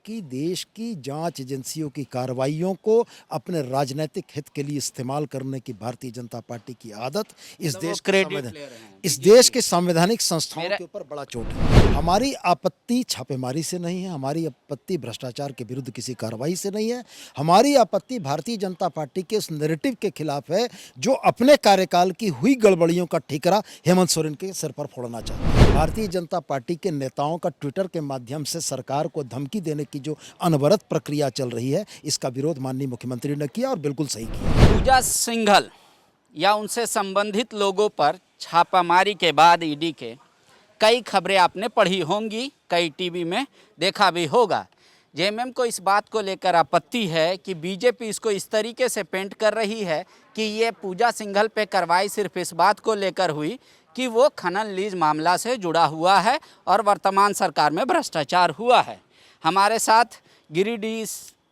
कि देश की जांच एजेंसियों की कार्रवाइयों को अपने राजनीतिक हित के लिए इस्तेमाल करने की भारतीय जनता पार्टी की आदत इस देश के संवैधानिक संस्थाओं के ऊपर बड़ा चोट है। हमारी आपत्ति छापेमारी से नहीं है, हमारी आपत्ति भ्रष्टाचार के विरुद्ध किसी कार्रवाई से नहीं है, हमारी आपत्ति भारतीय जनता पार्टी के उस नैरेटिव के खिलाफ है जो अपने कार्यकाल की हुई गड़बड़ियों का ठिकरा हेमंत सोरेन के सिर पर फोड़ना चाहता है। भारतीय जनता पार्टी के नेताओं का ट्विटर के माध्यम से सरकार को धमकी देने की जो अनवरत प्रक्रिया चल रही है, इसका विरोध माननीय मुख्यमंत्री ने किया और बिल्कुल सही किया। पूजा सिंघल या उनसे संबंधित लोगों पर छापामारी के बाद ईडी के कई खबरें आपने पढ़ी होंगी, कई टीवी में देखा भी होगा। जेएमएम को इस बात को लेकर आपत्ति है कि बीजेपी इसको इस तरीके से पेंट कर रही है कि ये पूजा सिंघल पे कार्रवाई सिर्फ इस बात को लेकर हुई कि वो खनन लीज मामला से जुड़ा हुआ है और वर्तमान सरकार में भ्रष्टाचार हुआ है। हमारे साथ गिरिडीह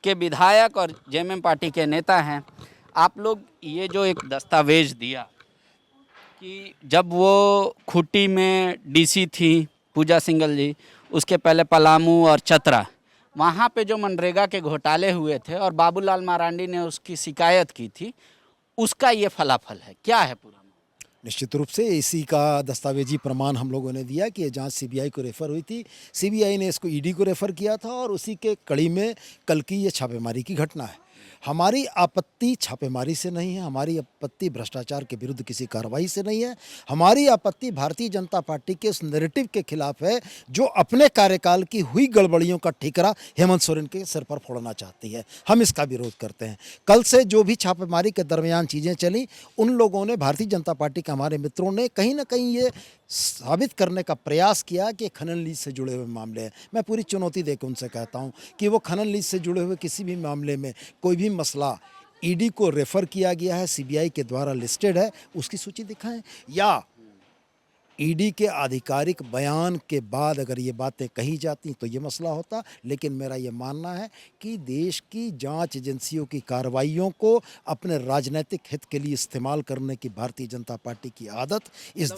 के विधायक और जेएमएम पार्टी के नेता हैं। आप लोग ये जो एक दस्तावेज दिया कि जब वो खुट्टी में डीसी थी पूजा सिंघल जी, उसके पहले पलामू और चतरा, वहाँ पे जो मनरेगा के घोटाले हुए थे और बाबूलाल मरांडी ने उसकी शिकायत की थी, उसका ये फलाफल है। क्या है पूरा? निश्चित रूप से इसी का दस्तावेजी प्रमाण हम लोगों ने दिया कि ये जांच सीबीआई को रेफ़र हुई थी, सीबीआई ने इसको ईडी को रेफ़र किया था और उसी के कड़ी में कल की ये छापेमारी की घटना है। हमारी आपत्ति छापेमारी से नहीं है, हमारी आपत्ति भ्रष्टाचार के विरुद्ध किसी कार्रवाई से नहीं है, हमारी आपत्ति भारतीय जनता पार्टी के उस नैरेटिव के खिलाफ है जो अपने कार्यकाल की हुई गड़बड़ियों का ठिकरा हेमंत सोरेन के सिर पर फोड़ना चाहती है। हम इसका विरोध करते हैं। कल से जो भी छापेमारी के दरमियान चीज़ें चली, उन लोगों ने, भारतीय जनता पार्टी के हमारे मित्रों ने कहीं ना कहीं ये साबित करने का प्रयास किया कि खनन लीज से जुड़े हुए मामले हैं। मैं पूरी चुनौती देकर उनसे कहता हूं कि वो खनन लीज से जुड़े हुए किसी भी मामले में कोई भी मसला ईडी को रेफ़र किया गया है, सीबीआई के द्वारा लिस्टेड है, उसकी सूची दिखाएं, या ईडी के आधिकारिक बयान के बाद अगर ये बातें कही जाती तो ये मसला होता। लेकिन मेरा ये मानना है कि देश की जांच एजेंसियों की कार्रवाइयों को अपने राजनीतिक हित के लिए इस्तेमाल करने की भारतीय जनता पार्टी की आदत इस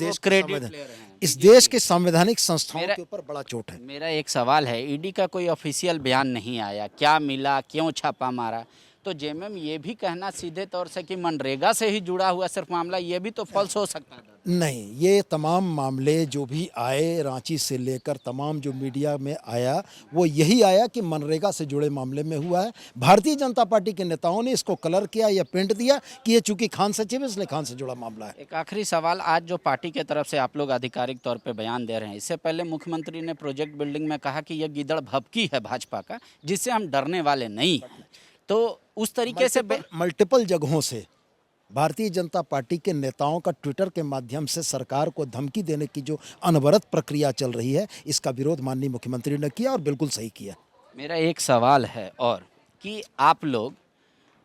देश के संवैधानिक संस्थाओं के ऊपर बड़ा चोट है। मेरा एक सवाल है, ईडी का कोई ऑफिशियल बयान नहीं आया, क्या मिला, क्यों छापा मारा? तो जेएमएम ये भी कहना सीधे तौर से कि मनरेगा से ही जुड़ा हुआ सिर्फ मामला, ये भी तो फॉल्स हो सकता है। नहीं, ये तमाम मामले जो भी आए रांची से लेकर तमाम जो मीडिया में आया, वो यही आया कि मनरेगा से जुड़े मामले में हुआ है। भारतीय जनता पार्टी के नेताओं ने इसको कलर किया या पेंट दिया कि ये चूंकि खान सचिव है इसलिए खान से जुड़ा मामला है। एक आखिरी सवाल, आज जो पार्टी के तरफ से आप लोग आधिकारिक तौर पे बयान दे रहे हैं, इससे पहले मुख्यमंत्री ने प्रोजेक्ट बिल्डिंग में कहा कि यह गिदड़ भभकी है भाजपा का, जिससे हम डरने वाले नहीं हैं। तो उस तरीके से मल्टीपल जगहों से भारतीय जनता पार्टी के नेताओं का ट्विटर के माध्यम से सरकार को धमकी देने की जो अनवरत प्रक्रिया चल रही है, इसका विरोध माननीय मुख्यमंत्री ने किया और बिल्कुल सही किया। मेरा एक सवाल है और कि आप लोग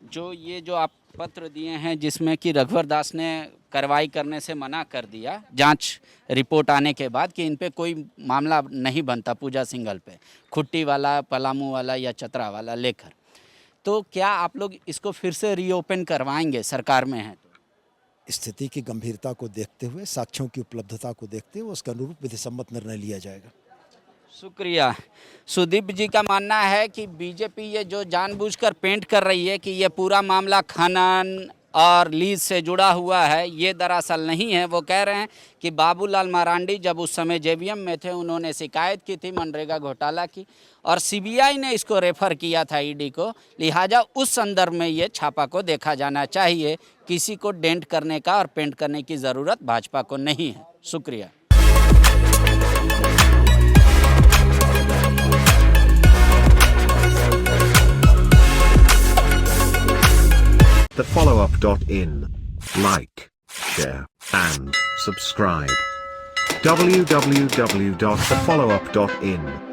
जो आप पत्र दिए हैं जिसमें कि रघुवर दास ने कार्रवाई करने से मना कर दिया जांच रिपोर्ट आने के बाद कि इन पे कोई मामला नहीं बनता पूजा सिंघल पे, खुट्टी वाला, पलामू वाला या चतरा वाला लेकर, तो क्या आप लोग इसको फिर से रीओपन करवाएंगे? सरकार में है तो स्थिति की गंभीरता को देखते हुए, साक्ष्यों की उपलब्धता को देखते हुए उसका अनुरूप विधिसम्मत निर्णय लिया जाएगा। शुक्रिया। सुदीप जी का मानना है कि बीजेपी ये जो जानबूझकर पेंट कर रही है कि ये पूरा मामला खनन और लीज से जुड़ा हुआ है, ये दरअसल नहीं है। वो कह रहे हैं कि बाबूलाल मरांडी जब उस समय जेवीएम में थे, उन्होंने शिकायत की थी मनरेगा घोटाला की और सीबीआई ने इसको रेफ़र किया था ईडी को, लिहाजा उस संदर्भ में ये छापा को देखा जाना चाहिए। किसी को डेंट करने का और पेंट करने की ज़रूरत भाजपा को नहीं है। शुक्रिया। thefollowup.in. Like, share, and subscribe. www.thefollowup.in